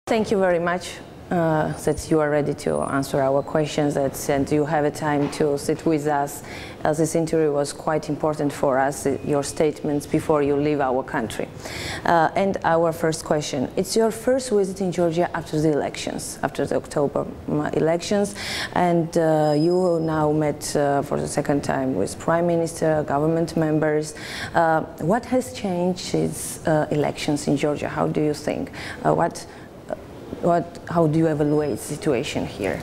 Thank you very much that you are ready to answer our questions and you have a time to sit with us. This interview was quite important for us, your statements before you leave our country. And our first question, it's your first visit in Georgia after the elections, after the October elections, and you now met for the second time with Prime Minister, government members. What has changed since elections in Georgia? How do you think? How do you evaluate the situation here?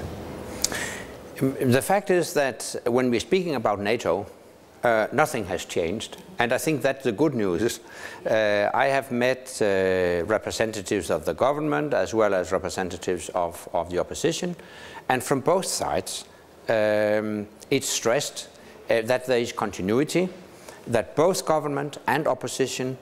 The fact is that when we're speaking about NATO, nothing has changed. And I think that's the good news. I have met representatives of the government as well as representatives of the opposition. And from both sides, it's stressed that there is continuity, that both government and opposition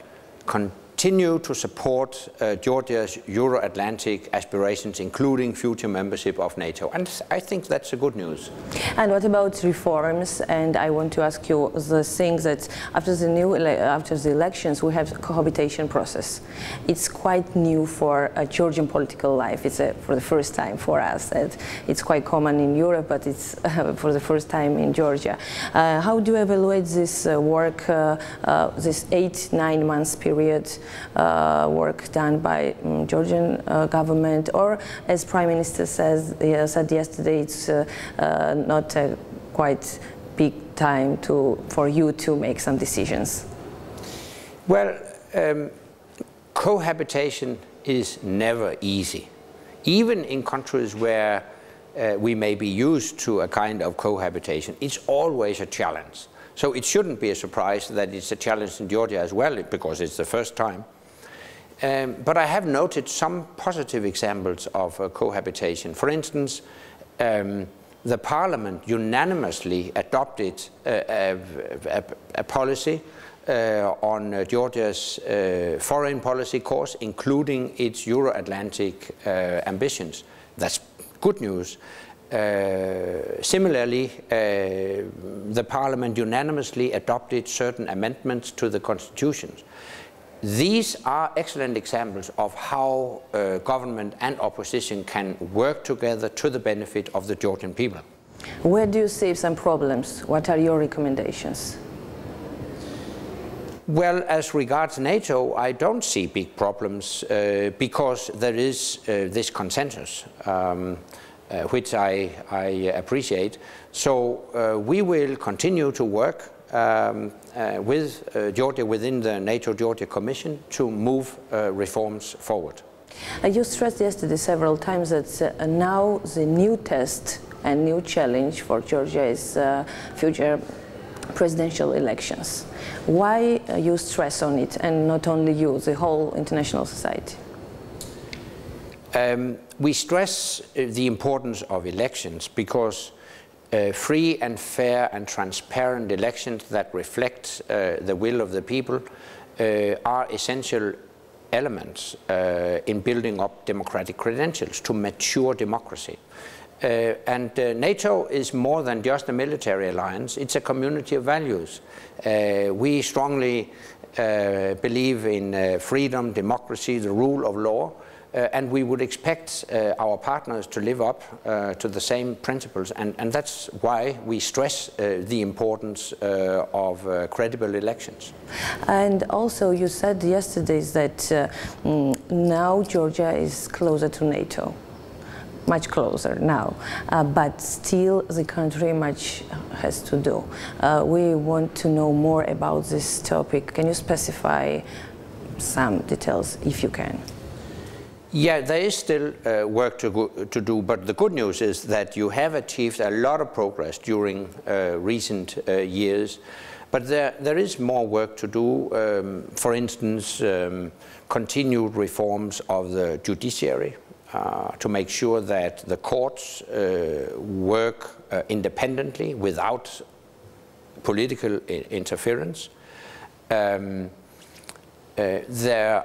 continue to support Georgia's Euro-Atlantic aspirations, including future membership of NATO. And I think that's a good news. And what about reforms? And I want to ask you the thing that after the elections, we have the cohabitation process. It's quite new for Georgian political life. It's for the first time for us. It's quite common in Europe, but it's for the first time in Georgia. How do you evaluate this work, this 8-9 months period? Work done by Georgian government, or as Prime Minister said yesterday, it's not a quite big time for you to make some decisions? Well, cohabitation is never easy. Even in countries where we may be used to a kind of cohabitation, it's always a challenge. So it shouldn't be a surprise that it's a challenge in Georgia as well, because it's the first time. But I have noted some positive examples of cohabitation. For instance, the parliament unanimously adopted a policy on Georgia's foreign policy course, including its Euro-Atlantic ambitions. That's good news. Similarly, the parliament unanimously adopted certain amendments to the constitution. These are excellent examples of how government and opposition can work together to the benefit of the Georgian people. Where do you see some problems? What are your recommendations? Well, as regards NATO, I don't see big problems because there is this consensus. Which I appreciate. So we will continue to work with Georgia within the NATO-Georgia Commission to move reforms forward. You stressed yesterday several times that now the new test and new challenge for Georgia is future presidential elections. Why you stress on it, and not only you, the whole international society? We stress the importance of elections because free and fair and transparent elections that reflect the will of the people are essential elements in building up democratic credentials to mature democracy. And NATO is more than just a military alliance, it's a community of values. We strongly believe in freedom, democracy, the rule of law. And we would expect our partners to live up to the same principles, and that's why we stress the importance of credible elections. And also you said yesterday that now Georgia is closer to NATO, much closer now, but still the country much has to do. We want to know more about this topic. Can you specify some details if you can? Yeah, there is still work to do, but the good news is that you have achieved a lot of progress during recent years. But there is more work to do. For instance, continued reforms of the judiciary to make sure that the courts work independently without political interference. There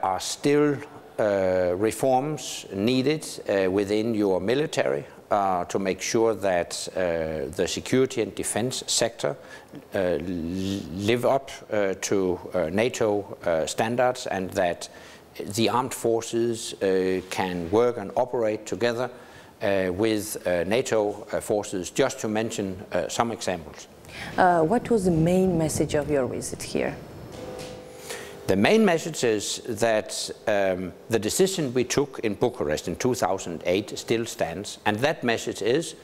are still reforms needed within your military to make sure that the security and defense sector live up to NATO standards, and that the armed forces can work and operate together with NATO forces, just to mention some examples. What was the main message of your visit here? The main message is that the decision we took in Bucharest in 2008 still stands, and that message is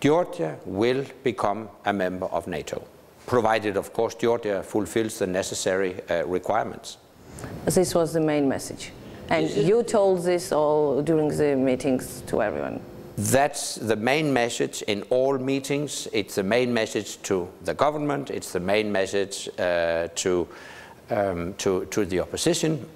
Georgia will become a member of NATO, provided, of course, Georgia fulfills the necessary requirements. This was the main message. And you told this all during the meetings to everyone? That's the main message in all meetings. It's the main message to the government. It's the main message to the opposition.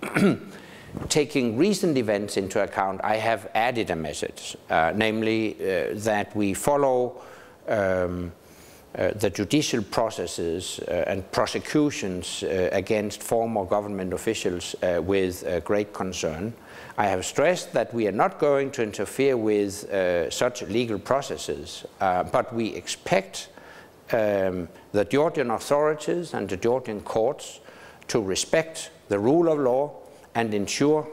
Taking recent events into account, I have added a message, namely that we follow the judicial processes and prosecutions against former government officials with great concern. I have stressed that we are not going to interfere with such legal processes, but we expect the Georgian authorities and the Georgian courts to respect the rule of law and ensure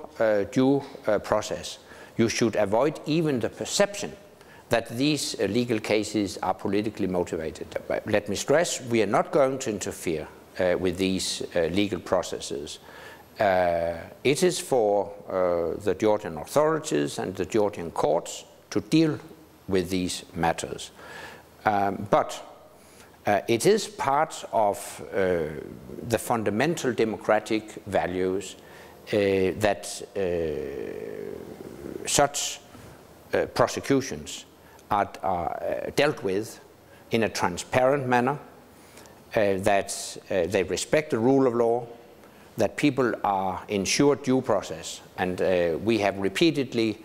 due process. You should avoid even the perception that these legal cases are politically motivated. But let me stress, we are not going to interfere with these legal processes. It is for the Georgian authorities and the Georgian courts to deal with these matters. But it is part of the fundamental democratic values that such prosecutions are dealt with in a transparent manner, that they respect the rule of law, that people are ensured due process, and we have repeatedly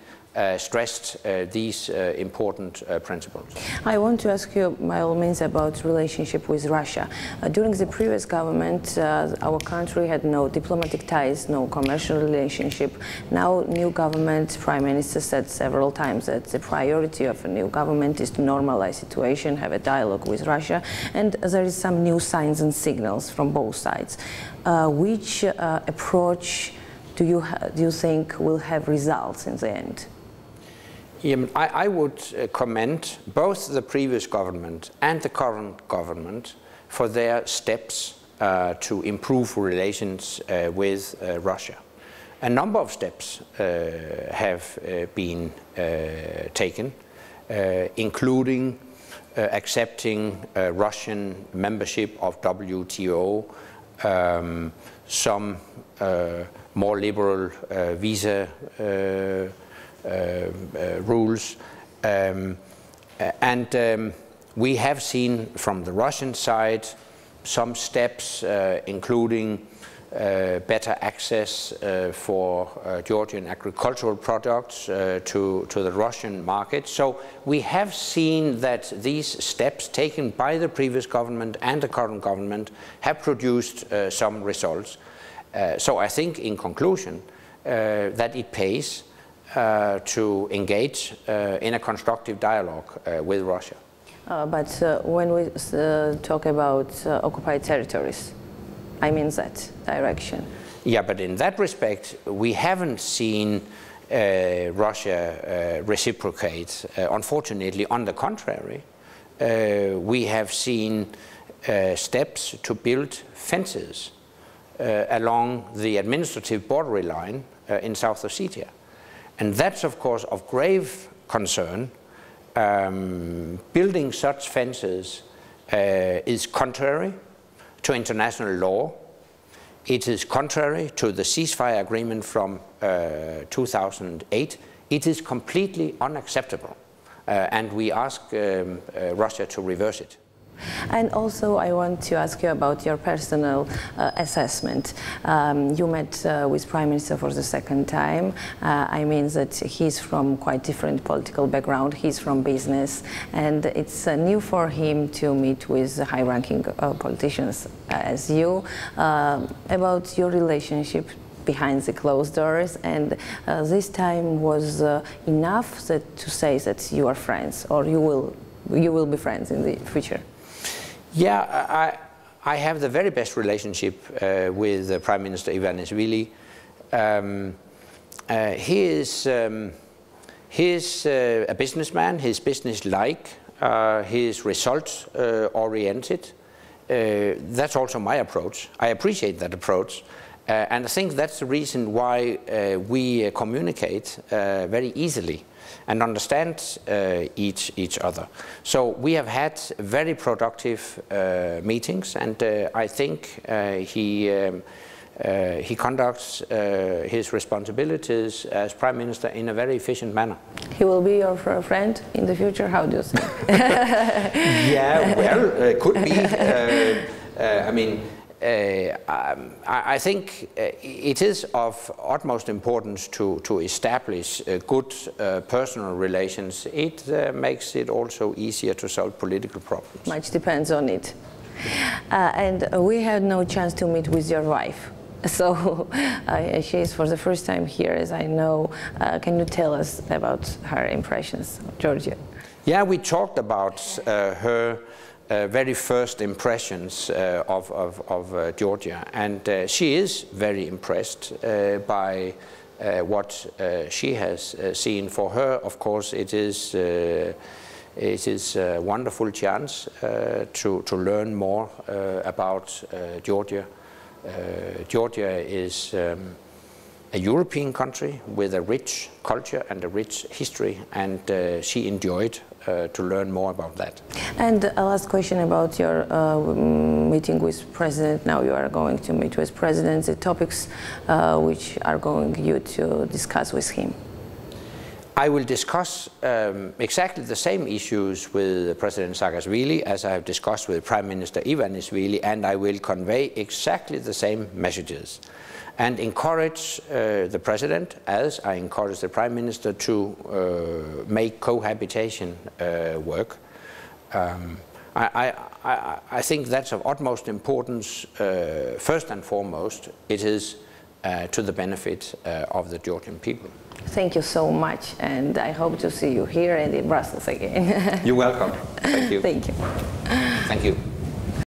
stressed these important principles. I want to ask you, by all means, about relationship with Russia. During the previous government, our country had no diplomatic ties, no commercial relationship. Now, new government, Prime Minister said several times that the priority of a new government is to normalize situation, have a dialogue with Russia, and there is some new signs and signals from both sides. Which approach do you think will have results in the end? I would commend both the previous government and the current government for their steps to improve relations with Russia. A number of steps have been taken, including accepting Russian membership of WTO, some more liberal visa rules, and we have seen from the Russian side some steps including better access for Georgian agricultural products to the Russian market. So we have seen that these steps taken by the previous government and the current government have produced some results. So I think in conclusion that it pays to engage in a constructive dialogue with Russia. But when we talk about occupied territories, I mean that direction. Yeah, but in that respect, we haven't seen Russia reciprocate. Unfortunately, on the contrary, we have seen steps to build fences along the administrative border line in South Ossetia. And that's, of course, of grave concern. Building such fences is contrary to international law. It is contrary to the ceasefire agreement from 2008. It is completely unacceptable, and we ask Russia to reverse it. And also I want to ask you about your personal assessment. You met with Prime Minister for the second time. I mean that he's from quite different political background. He's from business, and it's new for him to meet with high-ranking politicians as you about your relationship behind the closed doors, and this time was enough to say that you are friends, or you will be friends in the future. Yeah, I have the very best relationship with Prime Minister Ivanishvili. He is a businessman. He's business-like. He's result-oriented. That's also my approach. I appreciate that approach. And I think that's the reason why we communicate very easily and understand each other. So we have had very productive meetings, and I think he conducts his responsibilities as Prime Minister in a very efficient manner. He will be your friend in the future, how do you think? Yeah, well, could be. I mean, I think it is of utmost importance to establish good personal relations. It makes it also easier to solve political problems. Much depends on it. And we had no chance to meet with your wife. So she is for the first time here, as I know. Can you tell us about her impressions of Georgia? Yeah, we talked about her very first impressions of Georgia, and she is very impressed by what she has seen. For her, of course, it is a wonderful chance to learn more about Georgia. Georgia is a European country with a rich culture and a rich history, and she enjoyed to learn more about that. And a last question about your meeting with President. Now you are going to meet with President. The topics which are going you to discuss with him? I will discuss exactly the same issues with President Saakashvili as I have discussed with Prime Minister Ivanishvili, and I will convey exactly the same messages and encourage the President, as I encourage the Prime Minister, to make cohabitation work. I think that's of utmost importance. First and foremost, it is to the benefit of the Georgian people. Thank you so much, and I hope to see you here and in Brussels again. You're welcome. Thank you. Thank you. Thank you.